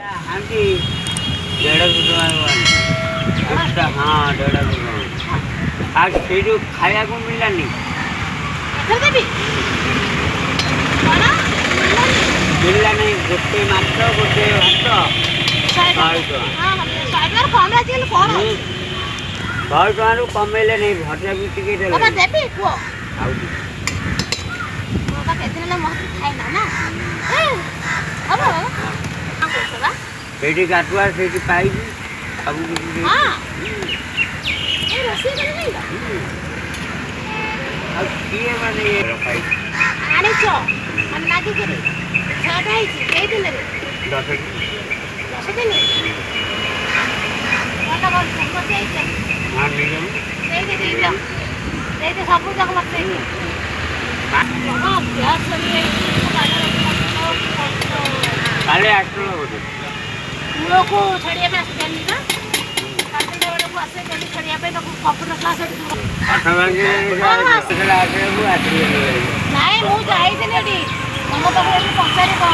aunty 150 हाँ 150 आज से जो खाया को मिला नहीं मिलला नहीं गोटे मात्र गोटे भात 100 टू कमेले नहीं भजा भी टिके बेटी काटुआ से पाइबी अब अब किए माने रखाई आने छो मन लागी करे छाटा है के दिन रे 10 दिन वाला बोल सब दे दे हां निगम दे दे सब जग मत दे हां प्यार से काले 8 लोग होते लोग को छड़िया में आसे जानी ना काटे वाले को आसे जानी छड़िया पे तो कंप्यूटर क्लास है अठवांगे चला के वो आती है नहीं मु जाई देलेडी हम तो पचारे को